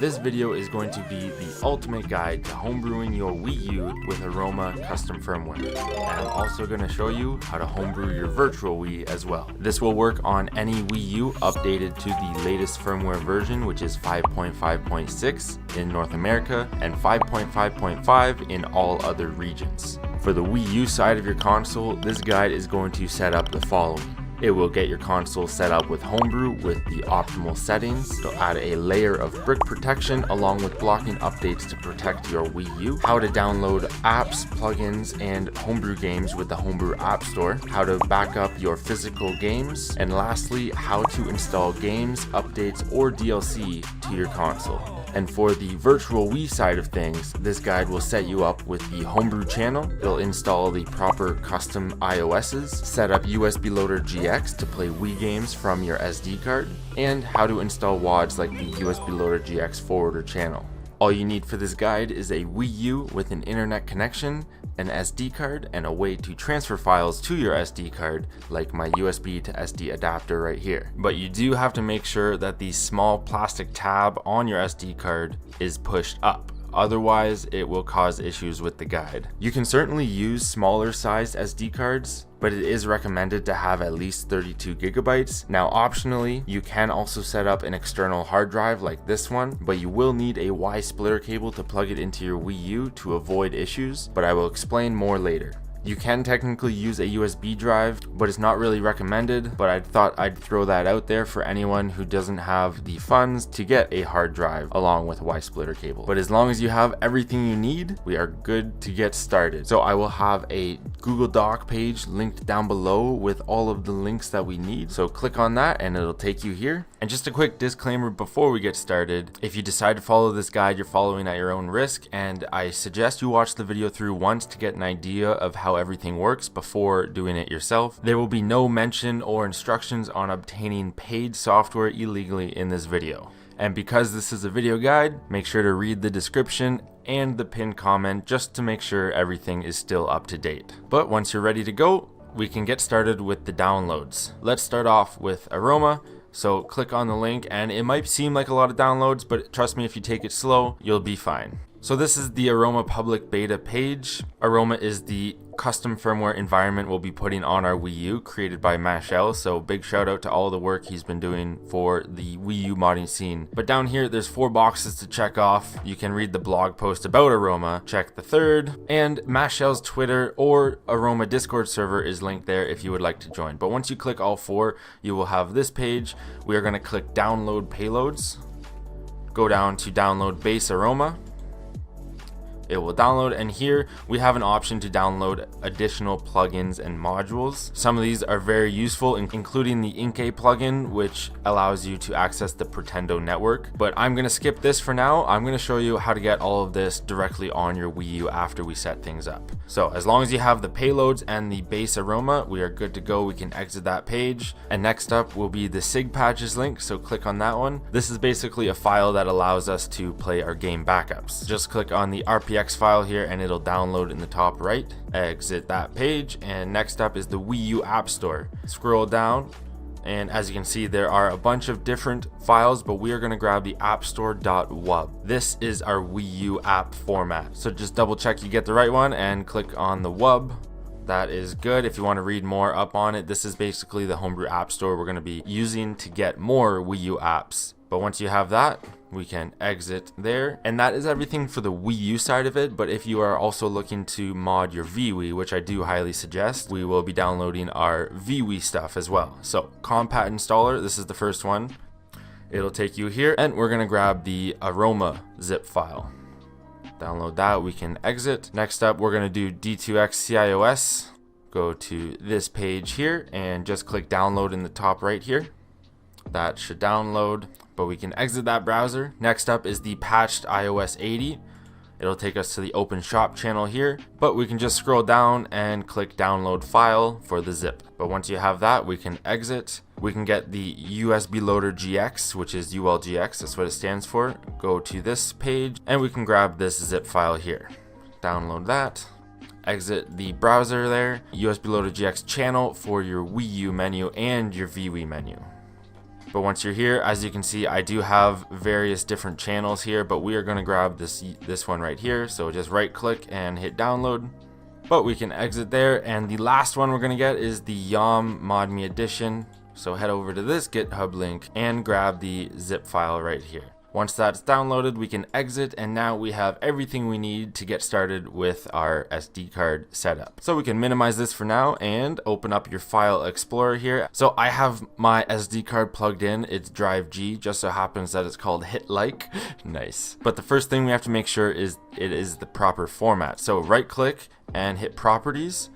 This video is going to be the ultimate guide to homebrewing your Wii U with Aroma Custom Firmware. And I'm also going to show you how to homebrew your virtual Wii as well. This will work on any Wii U updated to the latest firmware version, which is 5.5.6 in North America and 5.5.5 in all other regions. For the Wii U side of your console, this guide is going to set up the following. It will get your console set up with Homebrew with the optimal settings. It'll add a layer of brick protection along with blocking updates to protect your Wii U. How to download apps, plugins, and Homebrew games with the Homebrew App-Store. How to back up your physical games. And lastly, how to install games, updates, or DLC to your console. And for the virtual Wii side of things, this guide will set you up with the Homebrew channel. It'll install the proper custom iOSs, set up USB Loader GX to play Wii games from your SD card, and how to install WADs like the USB Loader GX forwarder channel. All you need for this guide is a Wii U with an internet connection, an SD card, and a way to transfer files to your SD card, like my USB to SD adapter right here. But you do have to make sure that the small plastic tab on your SD card is pushed up. Otherwise, it will cause issues with the guide. You can certainly use smaller sized SD cards, but it is recommended to have at least 32 gigabytes. Now, optionally, you can also set up an external hard drive like this one, but you will need a Y splitter cable to plug it into your Wii U to avoid issues, but I will explain more later. You can technically use a USB drive, but it's not really recommended, but I thought I'd throw that out there for anyone who doesn't have the funds to get a hard drive along with a Y splitter cable. But as long as you have everything you need, we are good to get started. So I will have a Google Doc page linked down below with all of the links that we need. So click on that and it'll take you here. And just a quick disclaimer before we get started, if you decide to follow this guide, you're following at your own risk, and I suggest you watch the video through once to get an idea of how everything works before doing it yourself. There will be no mention or instructions on obtaining paid software illegally in this video. And because this is a video guide, make sure to read the description and the pinned comment just to make sure everything is still up to date. But once you're ready to go, we can get started with the downloads. Let's start off with Aroma. So click on the link, and it might seem like a lot of downloads, but trust me, if you take it slow, you'll be fine. So this is the Aroma public beta page. Aroma is the custom firmware environment we'll be putting on our Wii U, created by Mashel, so big shout out to all the work he's been doing for the Wii U modding scene. But down here, there's 4 boxes to check off. You can read the blog post about Aroma, check the third, and Mashel's Twitter or Aroma Discord server is linked there if you would like to join. But once you click all 4, you will have this page. We are going to click download payloads, go down to download base Aroma. It will download, and here we have an option to download additional plugins and modules. Some of these are very useful, including the Inkay plugin, which allows you to access the Pretendo network. But I'm going to skip this for now. I'm going to show you how to get all of this directly on your Wii U after we set things up. So as long as you have the payloads and the base Aroma, we are good to go. We can exit that page. And next up will be the SIG patches link, so click on that one. This is basically a file that allows us to play our game backups. Just click on the RPX file here and it'll download in the top right. Exit that page, and next up is the Wii U App-Store. Scroll down, and as you can see, there are a bunch of different files, but we are going to grab the appstore.wub. This is our Wii U app format, so just double check you get the right one and click on the wub. That is good. If you want to read more up on it, this is basically the Homebrew App-Store we're going to be using to get more Wii U apps. But once you have that, we can exit there. And that is everything for the Wii U side of it. But if you are also looking to mod your vWii, which I do highly suggest, we will be downloading our vWii stuff as well. So Compat installer, this is the first one. It'll take you here, and we're going to grab the Aroma zip file. Download that, we can exit. Next up, we're going to do D2X CIOS. Go to this page here and just click download in the top right here. That should download, but we can exit that browser. Next up is the patched iOS 80. It'll take us to the open shop channel here, but we can just scroll down and click download file for the zip. But once you have that, we can exit. We can get the USB Loader GX, which is ULGX, that's what it stands for. Go to this page and we can grab this zip file here. Download that. Exit the browser there. USB Loader GX channel for your Wii U menu and your vWii menu. But once you're here, as you can see, I do have various different channels here, but we are going to grab this one right here. So just right click and hit download. But we can exit there, and the last one we're going to get is the YOM ModMe edition. So head over to this GitHub link and grab the zip file right here. Once that's downloaded, we can exit, and now we have everything we need to get started with our SD card setup. So we can minimize this for now and open up your file explorer here. So I have my SD card plugged in. It's drive G, just so happens that it's called hit like. Nice. But the first thing we have to make sure is it is the proper format. So right click and hit properties.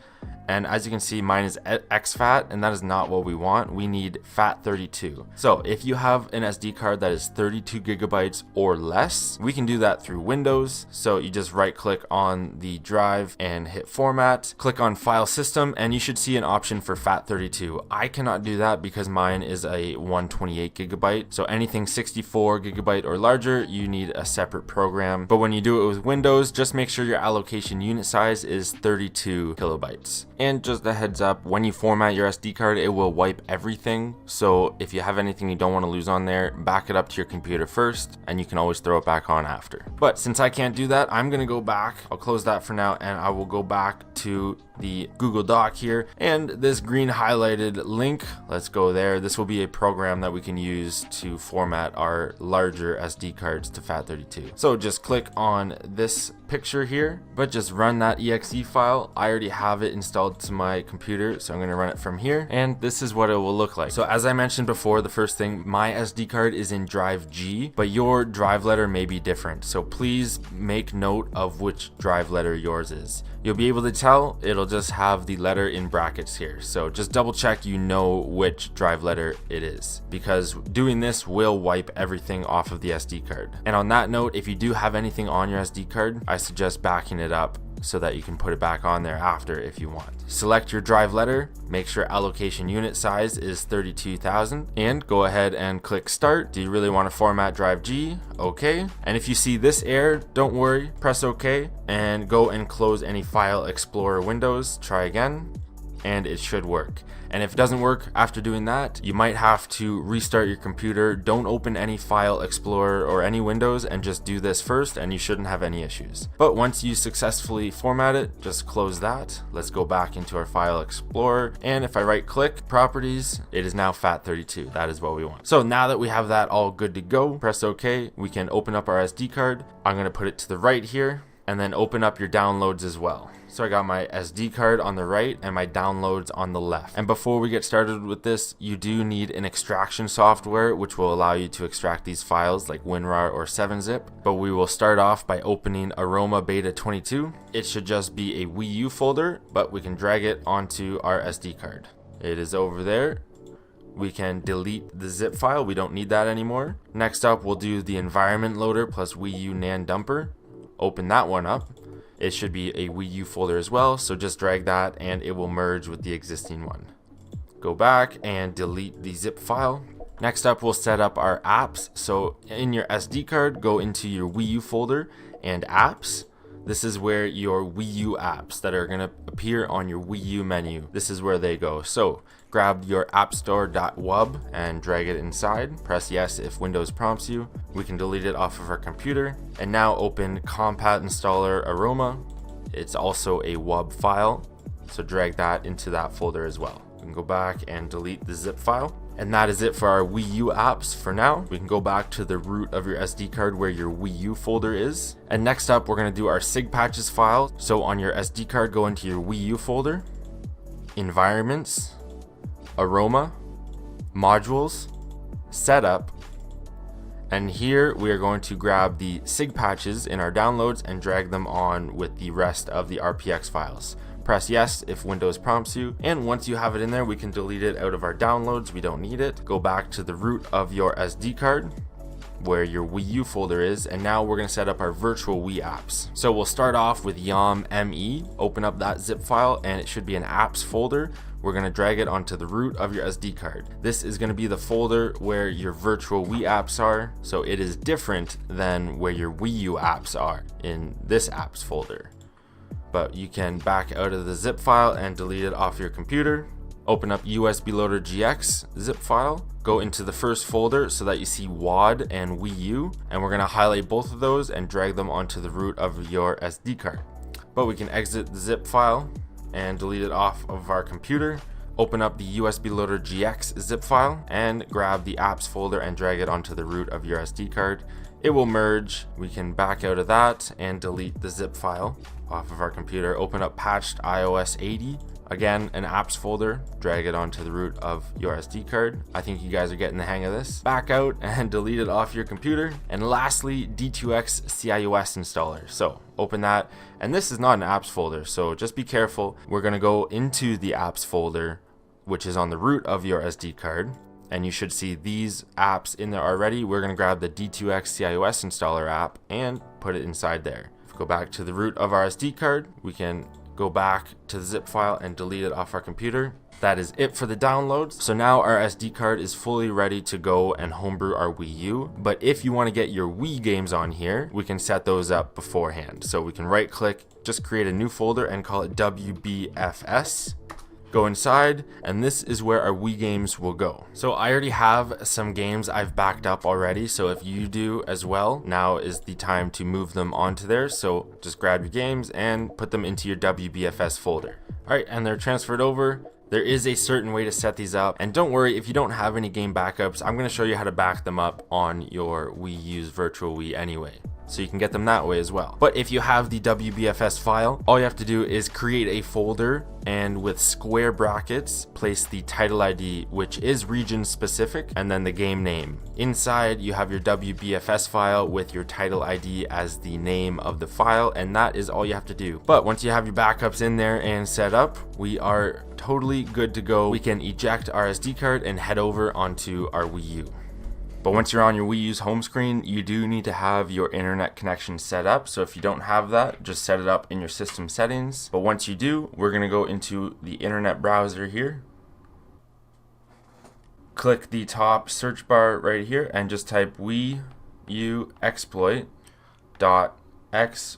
And as you can see, mine is exFAT, and that is not what we want. We need FAT32. So if you have an SD card that is 32 gigabytes or less, we can do that through Windows. So you just right click on the drive and hit format, click on file system, and you should see an option for FAT32. I cannot do that because mine is a 128 gigabyte. So anything 64 gigabyte or larger, you need a separate program. But when you do it with Windows, just make sure your allocation unit size is 32 kilobytes. And just a heads up, when you format your SD card, it will wipe everything. So if you have anything you don't want to lose on there, back it up to your computer first, and you can always throw it back on after. But since I can't do that, I'm going to go back. I'll close that for now, and I will go back to the Google Doc here, and this green highlighted link, let's go there. This will be a program that we can use to format our larger SD cards to FAT32. So just click on this picture here, but just run that exe file. I already have it installed to my computer, so I'm going to run it from here, and this is what it will look like. So as I mentioned before, the first thing, my SD card is in drive G, but your drive letter may be different, so please make note of which drive letter yours is. You'll be able to tell, it'll just have the letter in brackets here. So just double check you know which drive letter it is, because doing this will wipe everything off of the SD card. And on that note, if you do have anything on your SD card, I suggest backing it up so that you can put it back on there after if you want. Select your drive letter, make sure allocation unit size is 32,000, and go ahead and click start. Do you really want to format drive G? Okay. And if you see this error, don't worry, press OK and go and close any file explorer windows. Try again, and it should work. And if it doesn't work after doing that, you might have to restart your computer. Don't open any file explorer or any windows, and just do this first, and you shouldn't have any issues. But once you successfully format it, just close that. Let's go back into our file explorer, and if I right click properties, it is now FAT32. That is what we want. So now that we have that all good to go, press OK. We can open up our SD card. I'm going to put it to the right here, and then open up your downloads as well. So I got my SD card on the right and my downloads on the left. And before we get started with this, you do need an extraction software which will allow you to extract these files like WinRAR or 7-zip. But we will start off by opening Aroma Beta 22. It should just be a Wii U folder, but we can drag it onto our SD card. It is over there. We can delete the zip file. We don't need that anymore. Next up, we'll do the environment loader plus Wii U NAND dumper. Open that one up. It should be a Wii U folder as well, so just drag that and it will merge with the existing one. Go back and delete the zip file. Next up, we'll set up our apps. So in your SD card, go into your Wii U folder and apps. This is where your Wii U apps that are going to appear on your Wii U menu, this is where they go. So grab your appstore.wub and drag it inside. Press yes if Windows prompts you. We can delete it off of our computer. And now open Compat Installer Aroma. It's also a WUB file, so drag that into that folder as well. We can go back and delete the zip file. And that is it for our Wii U apps for now. We can go back to the root of your SD card where your Wii U folder is. And next up, we're going to do our SIG patches file. So on your SD card, go into your Wii U folder, Environments, Aroma, Modules, Setup, and here we are going to grab the SIG patches in our downloads and drag them on with the rest of the RPX files. Press yes if Windows prompts you, and once you have it in there, we can delete it out of our downloads. We don't need it. Go back to the root of your SD card where your Wii U folder is, and now we're going to set up our virtual Wii apps. So we'll start off with YOM ME, open up that zip file, and it should be an apps folder. We're going to drag it onto the root of your SD card. This is going to be the folder where your virtual Wii apps are, so it is different than where your Wii U apps are in this apps folder. But you can back out of the zip file and delete it off your computer. Open up USB Loader GX zip file, go into the first folder so that you see WAD and Wii U, and we're gonna highlight both of those and drag them onto the root of your SD card. But we can exit the zip file and delete it off of our computer. Open up the USB Loader GX zip file and grab the apps folder and drag it onto the root of your SD card. It will merge. We can back out of that and delete the zip file off of our computer. Open up patched iOS 80. Again, an apps folder, drag it onto the root of your SD card. I think you guys are getting the hang of this. Back out and delete it off your computer. And lastly, D2X CIUS installer. So open that, and this is not an apps folder, so just be careful. We're gonna go into the apps folder, which is on the root of your SD card, and you should see these apps in there already. We're gonna grab the D2X CIUS installer app and put it inside there. If we go back to the root of our SD card, we can go back to the zip file and delete it off our computer. That is it for the downloads. So now our SD card is fully ready to go and homebrew our Wii U. But if you want to get your Wii games on here, we can set those up beforehand. So we can right click, just create a new folder and call it WBFS. Go inside, and this is where our Wii games will go. So I already have some games I've backed up already, so if you do as well, now is the time to move them onto there. So just grab your games and put them into your WBFS folder. All right, and they're transferred over. There is a certain way to set these up, and don't worry if you don't have any game backups. I'm going to show you how to back them up on your Wii U's Virtual Wii anyway, so you can get them that way as well. But if you have the WBFS file, all you have to do is create a folder and with square brackets place the title ID, which is region specific, and then the game name. Inside you have your WBFS file with your title ID as the name of the file, and that is all you have to do. But once you have your backups in there and set up, we are totally good to go. We can eject our SD card and head over onto our Wii U. But once you're on your Wii U's home screen, you do need to have your internet connection set up. So if you don't have that, just set it up in your system settings. But once you do, we're gonna go into the internet browser here. Click the top search bar right here and just type Wii U EXPLOIT .xyz.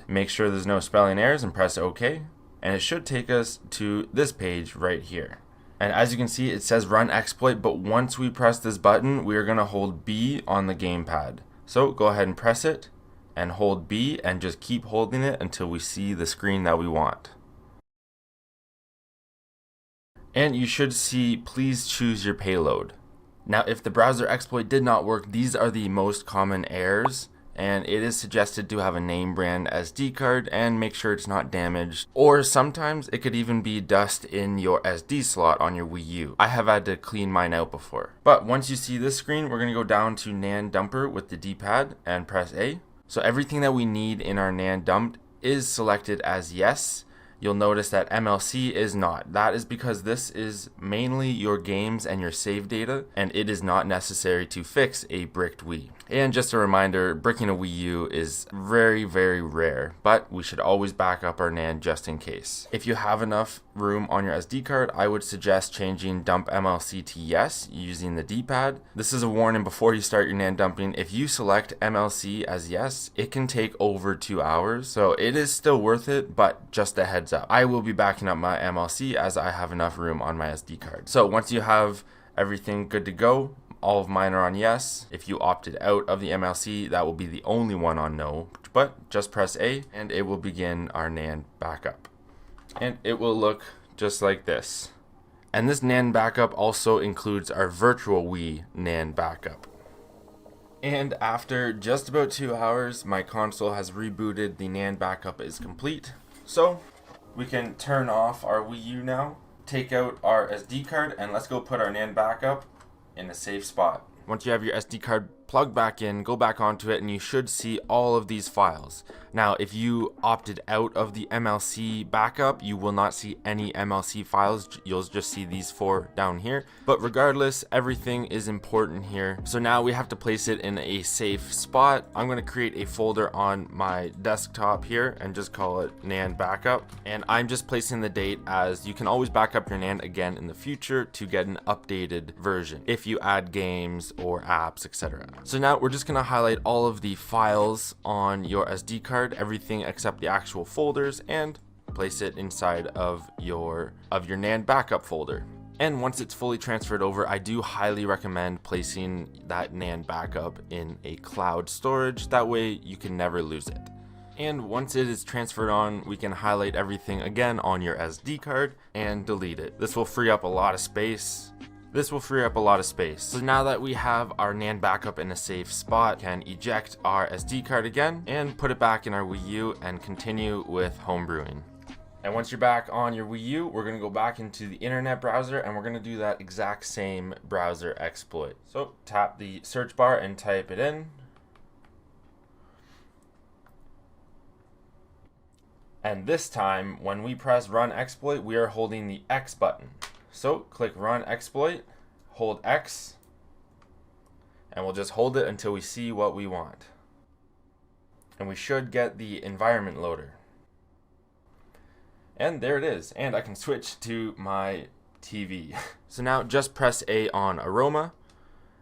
Make sure there's no spelling errors and press OK. And it should take us to this page right here. And as you can see, it says run exploit, but once we press this button, we are going to hold B on the gamepad. So go ahead and press it and hold B and just keep holding it until we see the screen that we want. And you should see please choose your payload. Now if the browser exploit did not work, these are the most common errors. And it is suggested to have a name brand SD card and make sure it's not damaged. Or sometimes it could even be dust in your SD slot on your Wii U. I have had to clean mine out before. But once you see this screen, we're going to go down to NAND dumper with the D-pad and press A. So everything that we need in our NAND dump is selected as yes. You'll notice that MLC is not. That is because this is mainly your games and your save data, and it is not necessary to fix a bricked Wii. And just a reminder, bricking a Wii U is very, very rare, but we should always back up our NAND just in case. If you have enough room on your SD card, I would suggest changing dump MLC to yes using the D-pad. This is a warning before you start your NAND dumping. If you select MLC as yes, it can take over 2 hours, so it is still worth it, but just a heads up. I will be backing up my MLC as I have enough room on my SD card. So once you have everything good to go, all of mine are on yes. If you opted out of the MLC, that will be the only one on no, but just press A and it will begin our NAND backup. And it will look just like this. And this NAND backup also includes our Virtual Wii NAND backup. And after just about 2 hours, my console has rebooted. The NAND backup is complete. So we can turn off our Wii U now, take out our SD card, and let's go put our NAND backup in a safe spot. Once you have your SD card plugged back in, go back onto it and you should see all of these files. Now, if you opted out of the MLC backup, you will not see any MLC files. You'll just see these 4 down here. But regardless, everything is important here. So now we have to place it in a safe spot. I'm going to create a folder on my desktop here and just call it NAND backup. And I'm just placing the date, as you can always back up your NAND again in the future to get an updated version if you add games or apps, etc. So now we're just going to highlight all of the files on your SD card, everything except the actual folders, and place it inside of your NAND backup folder. And once it's fully transferred over, I do highly recommend placing that NAND backup in a cloud storage. That way you can never lose it. And once it is transferred on, we can highlight everything again on your SD card and delete it. This will free up a lot of space. So now that we have our NAND backup in a safe spot, we can eject our SD card again and put it back in our Wii U and continue with homebrewing. And once you're back on your Wii U, we're gonna go back into the internet browser and we're gonna do that exact same browser exploit. So tap the search bar and type it in. And this time, when we press run exploit, we are holding the X button. So click run exploit, hold X, and we'll just hold it until we see what we want. And we should get the environment loader. And there it is, and I can switch to my TV. So now just press A on Aroma,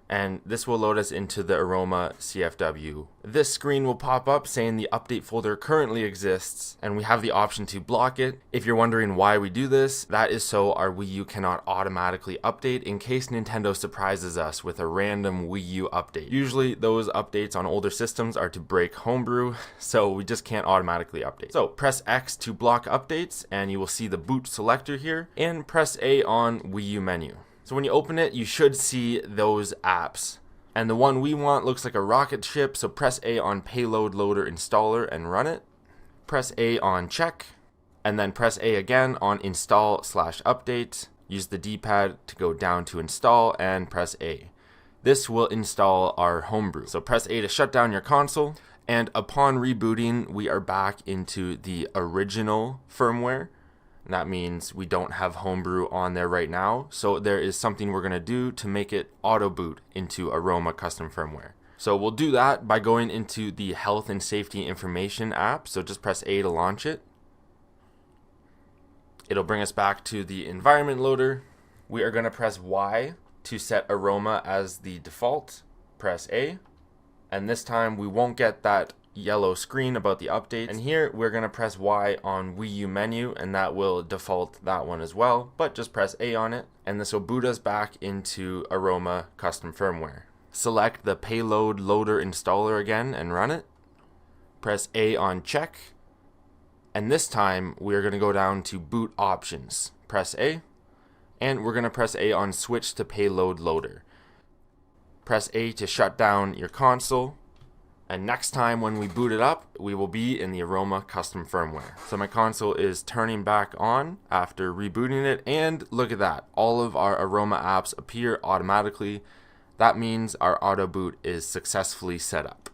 and this will load us into the Aroma CFW. This screen will pop up saying the update folder currently exists, and we have the option to block it. If you're wondering why we do this, that is so our Wii U cannot automatically update in case Nintendo surprises us with a random Wii U update. Usually those updates on older systems are to break Homebrew, so we just can't automatically update. So press X to block updates, and you will see the boot selector here, and press A on Wii U menu. So when you open it, you should see those apps. And the one we want looks like a rocket ship, so press A on Payload Loader Installer and run it. Press A on Check, and then press A again on Install/Update. Use the D-pad to go down to Install and press A. This will install our Homebrew. So press A to shut down your console, and upon rebooting, we are back into the original firmware. That means we don't have Homebrew on there right now, so there is something we're going to do to make it auto boot into Aroma Custom Firmware. So we'll do that by going into the Health and Safety Information app, so just press A to launch it. It'll bring us back to the environment loader. We are going to press Y to set Aroma as the default. Press A, and this time we won't get that yellow screen about the update, and here we're going to press Y on Wii U menu, and that will default that one as well, but just press A on it, and this will boot us back into Aroma Custom Firmware. Select the Payload Loader Installer again and run it. Press A on Check, and this time we're going to go down to Boot Options. Press A, and we're going to press A on Switch to Payload Loader. Press A to shut down your console. And next time when we boot it up, we will be in the Aroma Custom Firmware. So my console is turning back on after rebooting it, and look at that. All of our Aroma apps appear automatically. That means our auto boot is successfully set up.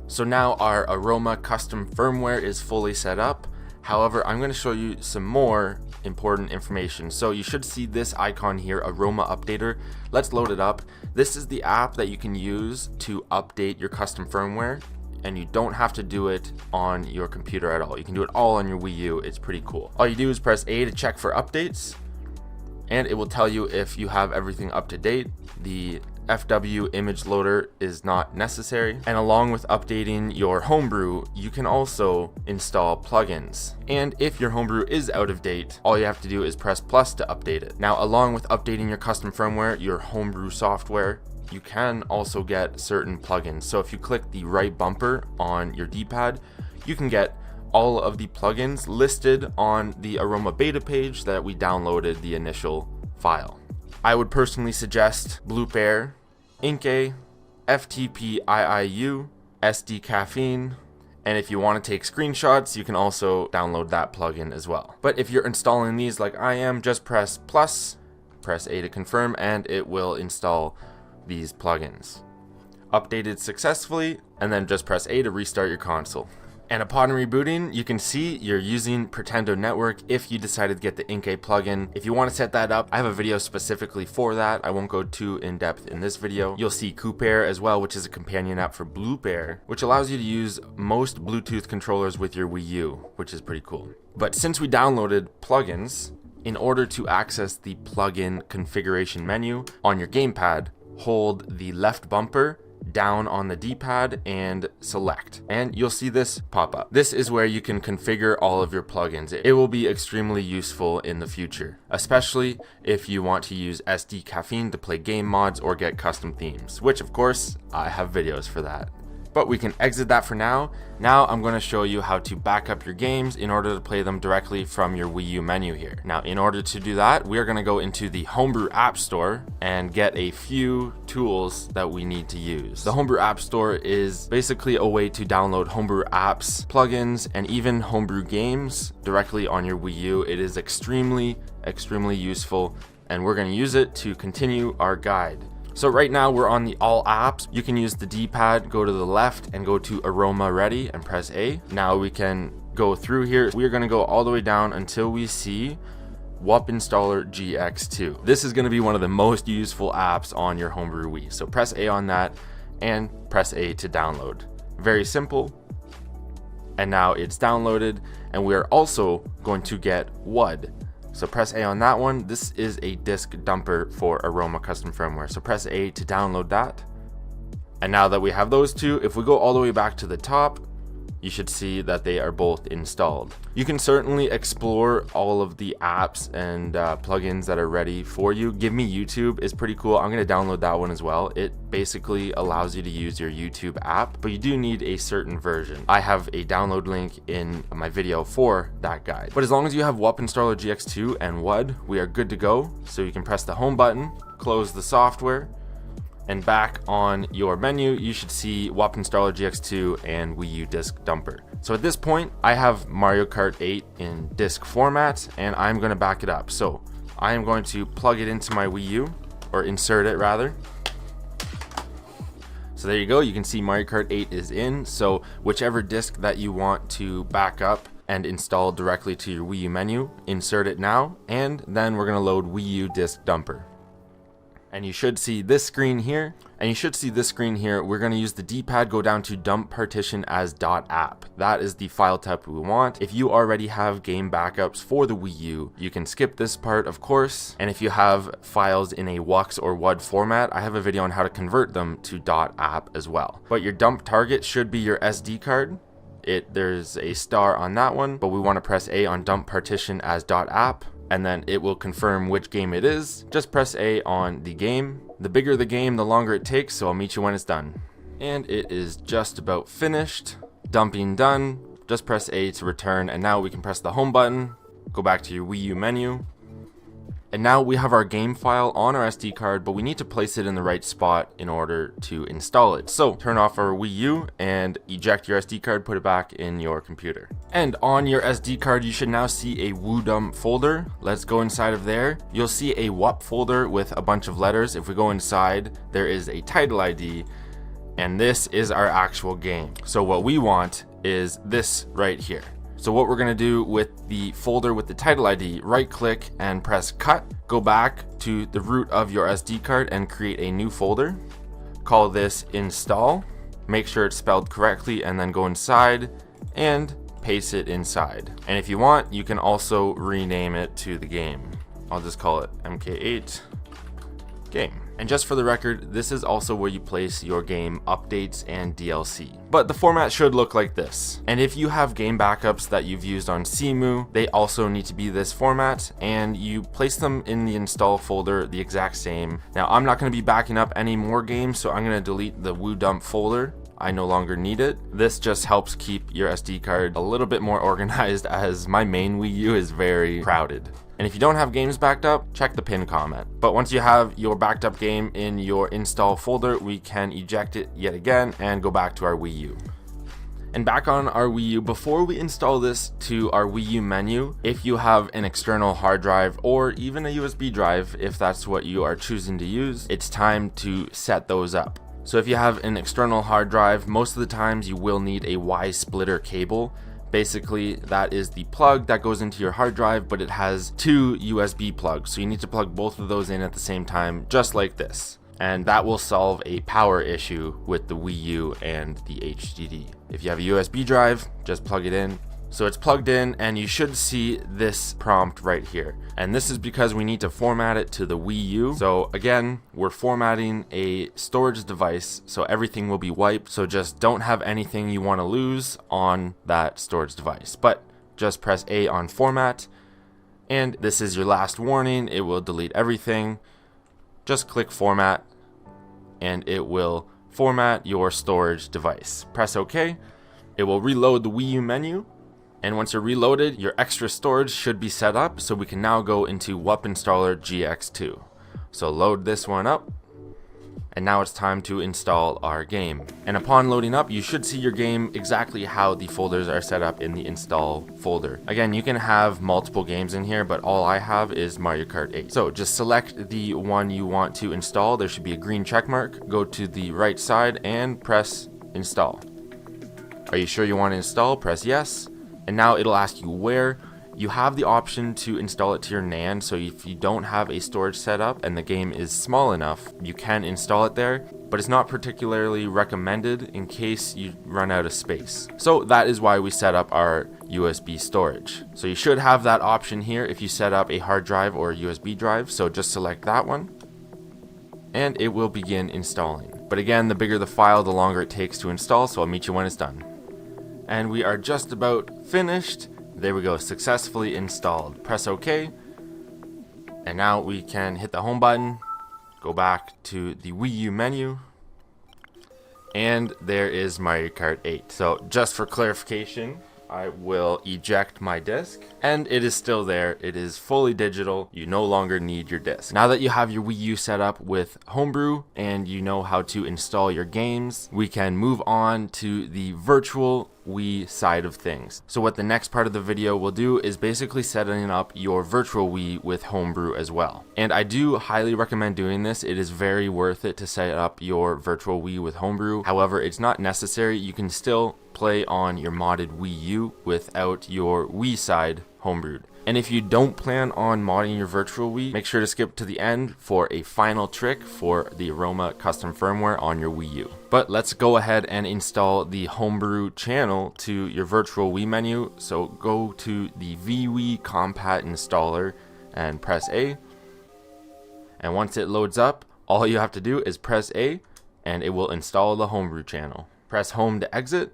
So now our Aroma Custom Firmware is fully set up. However, I'm going to show you some more important information. So you should see this icon here, Aroma Updater. Let's load it up. This is the app that you can use to update your custom firmware, and you don't have to do it on your computer at all. You can do it all on your Wii U. It's pretty cool. All you do is press A to check for updates, and it will tell you if you have everything up to date. The FW image loader is not necessary, and along with updating your Homebrew, you can also install plugins. And if your Homebrew is out of date, all you have to do is press plus to update it. Now, along with updating your custom firmware, your Homebrew software, you can also get certain plugins. So if you click the right bumper on your D-pad, you can get all of the plugins listed on the Aroma beta page that we downloaded the initial file. I would personally suggest Bloop Air, Inkay, FTP IIU, SD Caffeine, and if you want to take screenshots, you can also download that plugin as well. But if you're installing these like I am, just press plus, press A to confirm, and it will install these plugins. Updated successfully, and then just press A to restart your console. And upon rebooting, you can see you're using Pretendo Network if you decided to get the Inkay plugin. If you want to set that up, I have a video specifically for that. I won't go too in depth in this video. You'll see Coop Air as well, which is a companion app for Bloop Air, which allows you to use most Bluetooth controllers with your Wii U, which is pretty cool. But since we downloaded plugins, in order to access the plugin configuration menu on your gamepad, hold the left bumper down on the D-pad and select, and you'll see this pop up. This is where you can configure all of your plugins. It will be extremely useful in the future, especially if you want to use SD Caffeine to play game mods or get custom themes, which of course I have videos for that. But we can exit that for now. Now I'm going to show you how to back up your games in order to play them directly from your Wii U menu here. Now, in order to do that, we are going to go into the Homebrew App-Store and get a few tools that we need to use. The Homebrew App-Store is basically a way to download Homebrew apps, plugins, and even Homebrew games directly on your Wii U. It is extremely useful, and we're going to use it to continue our guide. So right now we're on the all apps. You can use the D-pad, go to the left and go to Aroma Ready and press A. Now we can go through here. We're gonna go all the way down until we see WUP Installer GX2. This is gonna be one of the most useful apps on your Homebrew Wii. So press A on that and press A to download. Very simple. And now it's downloaded, and we're also going to get WUD. So press A on that one. This is a disk dumper for Aroma Custom Firmware. So press A to download that. And now that we have those two, if we go all the way back to the top, you should see that they are both installed. You can certainly explore all of the apps and plugins that are ready for you. Give Me YouTube is pretty cool. I'm going to download that one as well. It basically allows you to use your YouTube app, but you do need a certain version. I have a download link in my video for that guide. But as long as you have WUP Installer GX2 and WUD, we are good to go. So you can press the home button, close the software, and back on your menu, you should see WUP Installer GX2 and Wii U Disk Dumper. So at this point, I have Mario Kart 8 in disk format, and I'm going to back it up. So I am going to plug it into my Wii U, or insert it rather. So there you go, you can see Mario Kart 8 is in. So whichever disk that you want to back up and install directly to your Wii U menu, insert it now, and then we're going to load Wii U Disk Dumper. And you should see this screen here. We're going to use the D-pad, go down to dump partition as .app. That is the file type we want. If you already have game backups for the Wii U, you can skip this part, of course. And if you have files in a WUX or WUD format, I have a video on how to convert them to .app as well. But your dump target should be your SD card. There's a star on that one, but we want to press A on dump partition as .app. And then it will confirm which game it is. Just press A on the game. The bigger the game, the longer it takes, so I'll meet you when it's done. And it is just about finished. Dumping done. Just press A to return, and now we can press the home button, go back to your Wii U menu. And now we have our game file on our SD card, but we need to place it in the right spot in order to install it. So turn off our Wii U and eject your SD card, put it back in your computer. And on your SD card, you should now see a WUDump folder. Let's go inside of there. You'll see a WUP folder with a bunch of letters. If we go inside, there is a title ID, and this is our actual game. So what we want is this right here. So what we're going to do with the folder with the title ID, right click and press cut, go back to the root of your SD card and create a new folder. Call this install, make sure it's spelled correctly, and then go inside and paste it inside. And if you want, you can also rename it to the game. I'll just call it MK8 game. And just for the record, this is also where you place your game updates and DLC. But the format should look like this. And if you have game backups that you've used on Cemu, they also need to be this format, and you place them in the install folder the exact same. Now, I'm not going to be backing up any more games, so I'm going to delete the WUDump folder. I no longer need it. This just helps keep your SD card a little bit more organized, as my main Wii U is very crowded. And if you don't have games backed up, check the pinned comment. But once you have your backed up game in your install folder, we can eject it yet again and go back to our Wii U. And back on our Wii U, before we install this to our Wii U menu, if you have an external hard drive or even a USB drive, if that's what you are choosing to use, it's time to set those up. So if you have an external hard drive, most of the times you will need a Y splitter cable. Basically, that is the plug that goes into your hard drive, but it has two USB plugs. So you need to plug both of those in at the same time, just like this. And that will solve a power issue with the Wii U and the HDD. If you have a USB drive, just plug it in So it's plugged in and you should see this prompt right here. And this is because we need to format it to the Wii U. So again, we're formatting a storage device, so everything will be wiped. So just don't have anything you want to lose on that storage device. But just press A on format. And this is your last warning. It will delete everything. Just click format and it will format your storage device. Press OK. It will reload the Wii U menu. And once you're reloaded, your extra storage should be set up, so we can now go into WUP Installer GX2. So load this one up, and now it's time to install our game. And upon loading up, you should see your game exactly how the folders are set up in the install folder. Again, you can have multiple games in here, but all I have is Mario Kart 8. So just select the one you want to install. There should be a green check mark. Go to the right side and press install. Are you sure you want to install? Press yes. And now it'll ask you where. You have the option to install it to your NAND, so if you don't have a storage setup and the game is small enough, you can install it there, but it's not particularly recommended in case you run out of space. So that is why we set up our USB storage. So you should have that option here if you set up a hard drive or a USB drive, so just select that one, and it will begin installing. But again, the bigger the file, the longer it takes to install, so I'll meet you when it's done. And we are just about finished. There we go, successfully installed. Press OK. And now we can hit the home button, go back to the Wii U menu, and there is Mario Kart 8. So just for clarification, I will eject my disc, and it is still there. It is fully digital. You no longer need your disc. Now that you have your Wii U set up with Homebrew and you know how to install your games, we can move on to the virtual Wii side of things. So what the next part of the video will do is basically setting up your virtual Wii with Homebrew as well. And I do highly recommend doing this. It is very worth it to set up your virtual Wii with Homebrew. However, it's not necessary. You can still play on your modded Wii U without your Wii side homebrewed. And if you don't plan on modding your virtual Wii, make sure to skip to the end for a final trick for the Aroma Custom Firmware on your Wii U. But let's go ahead and install the Homebrew channel to your virtual Wii menu. So go to the vWii Compat installer and press A. And once it loads up, all you have to do is press A and it will install the Homebrew channel. Press home to exit,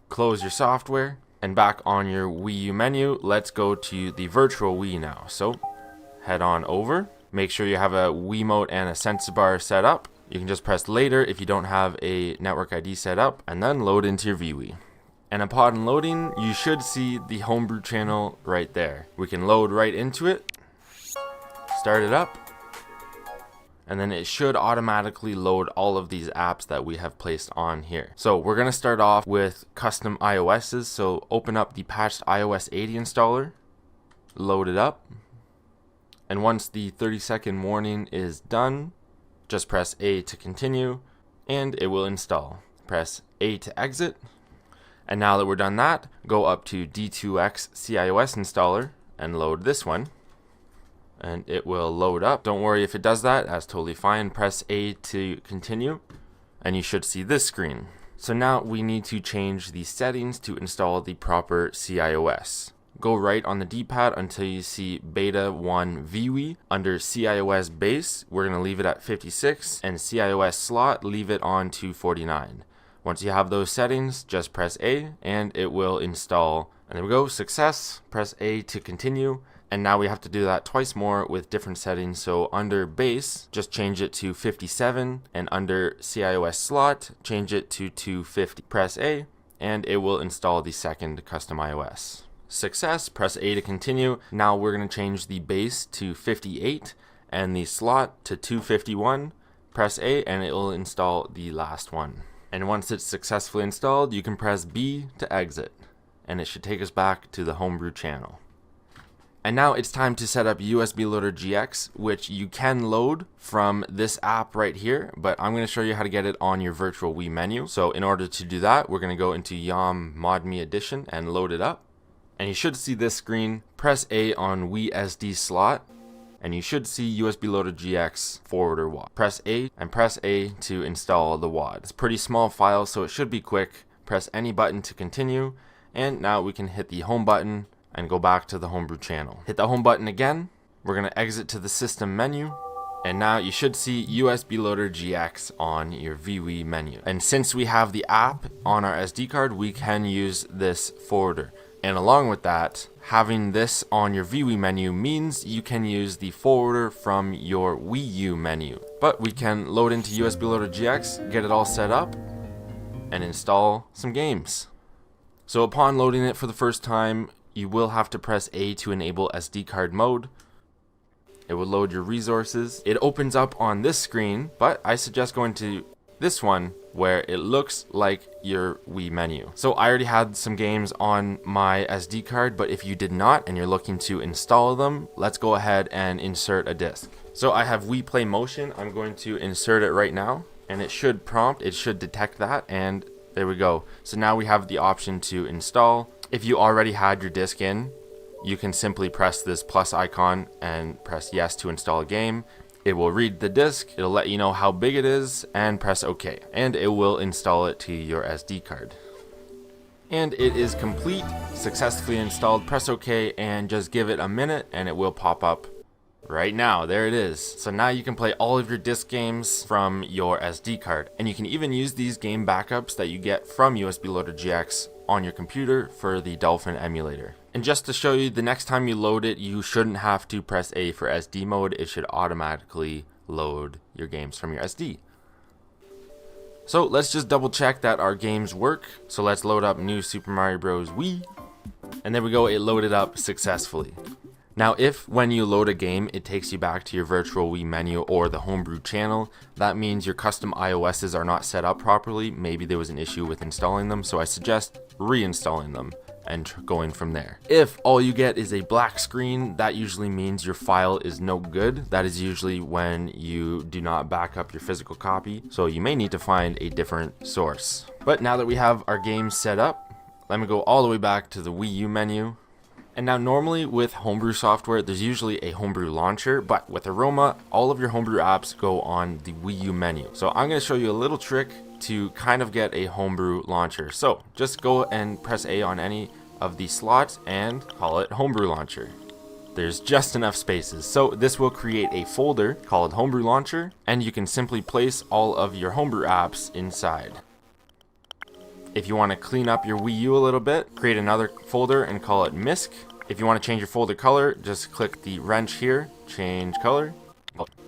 close your software, and back on your Wii U menu, let's go to the virtual Wii now. So head on over, make sure you have a Wiimote and a sensor bar set up. You can just press later if you don't have a network ID set up, and then load into your vWii. And upon loading, you should see the Homebrew channel right there. We can load right into it, start it up, and then it should automatically load all of these apps that we have placed on here. So we're gonna start off with custom iOS's. So open up the patched iOS 80 installer, load it up, and once the 30-second warning is done, just press A to continue, and it will install. Press A to exit, and now that we're done that, go up to D2X CIOS installer and load this one. And it will load up. Don't worry if it does that, that's totally fine. Press A to continue, and you should see this screen. So now we need to change the settings to install the proper CIOS. Go right on the D-pad until you see Beta 1 vWii. Under CIOS base, we're going to leave it at 56, and CIOS slot, leave it on 249. Once you have those settings, just press A, and it will install. And there we go, success. Press A to continue. And now we have to do that twice more with different settings. So under base, just change it to 57, and under CIOS slot, change it to 250. Press A, and it will install the second custom iOS. Success, press A to continue. Now we're going to change the base to 58 and the slot to 251. Press A, and it will install the last one. And once it's successfully installed, you can press B to exit, and it should take us back to the Homebrew channel. And now it's time to set up USB Loader GX, which you can load from this app right here, but I'm going to show you how to get it on your virtual Wii menu. So in order to do that, we're going to go into YOM ModMe Edition and load it up. And you should see this screen. Press A on Wii SD slot, and you should see USB Loader GX forwarder WAD. Press A and press A to install the WAD. It's a pretty small file, so it should be quick. Press any button to continue, And now we can hit the home button and go back to the Homebrew channel. Hit the home button again. We're going to exit to the system menu. And now you should see USB Loader GX on your vWii menu. And since we have the app on our SD card, we can use this forwarder. And along with that, having this on your vWii menu means you can use the forwarder from your Wii U menu. But we can load into USB Loader GX, get it all set up, and install some games. So upon loading it for the first time, you will have to press A to enable SD card mode. It will load your resources. It opens up on this screen, but I suggest going to this one where it looks like your Wii menu. So I already had some games on my SD card, but if you did not and you're looking to install them, let's go ahead and insert a disc. So I have Wii Play Motion. I'm going to insert it right now, and it should prompt, it should detect that, and there we go. So now we have the option to install. If you already had your disc in, you can simply press this plus icon and press yes to install a game. It will read the disc, it'll let you know how big it is, and press OK. And it will install it to your SD card. And it is complete, successfully installed. Press OK and just give it a minute and it will pop up right now. There it is. So now you can play all of your disc games from your SD card. And you can even use these game backups that you get from USB Loader GX on your computer for the Dolphin emulator. And just to show you, the next time you load it, you shouldn't have to press A for SD mode. It should automatically load your games from your SD. So let's just double check that our games work. So let's load up New Super Mario Bros. Wii. And there we go, it loaded up successfully. Now, if when you load a game, it takes you back to your virtual Wii menu or the Homebrew channel, that means your custom iOSs are not set up properly. Maybe there was an issue with installing them, so I suggest reinstalling them and going from there. If all you get is a black screen, that usually means your file is no good. That is usually when you do not back up your physical copy, so you may need to find a different source. But now that we have our games set up, let me go all the way back to the Wii U menu. And now normally with Homebrew software, there's usually a Homebrew launcher, but with Aroma, all of your Homebrew apps go on the Wii U menu. So I'm going to show you a little trick to kind of get a Homebrew launcher. So just go and press A on any of the slots and call it Homebrew Launcher. There's just enough spaces. So this will create a folder called Homebrew Launcher, and you can simply place all of your Homebrew apps inside. If you want to clean up your Wii U a little bit, create another folder and call it MISC. If you want to change your folder color, just click the wrench here, change color,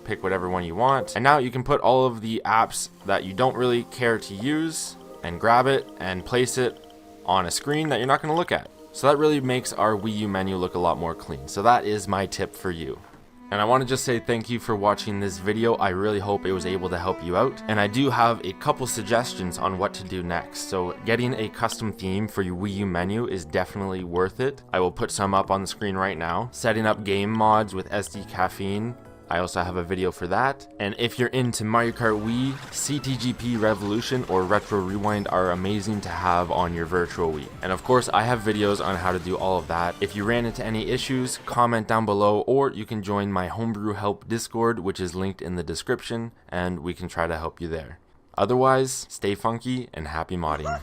pick whatever one you want. And now you can put all of the apps that you don't really care to use and grab it and place it on a screen that you're not going to look at. So that really makes our Wii U menu look a lot more clean. So that is my tip for you. And I want to just say thank you for watching this video. I really hope it was able to help you out. And I do have a couple suggestions on what to do next. So getting a custom theme for your Wii U menu is definitely worth it. I will put some up on the screen right now. Setting up game mods with SD Caffeine, I also have a video for that. And if you're into Mario Kart Wii, CTGP Revolution or Retro Rewind are amazing to have on your virtual Wii. And of course, I have videos on how to do all of that. If you ran into any issues, comment down below, or you can join my Homebrew Help Discord, which is linked in the description, and we can try to help you there. Otherwise, stay funky and happy modding.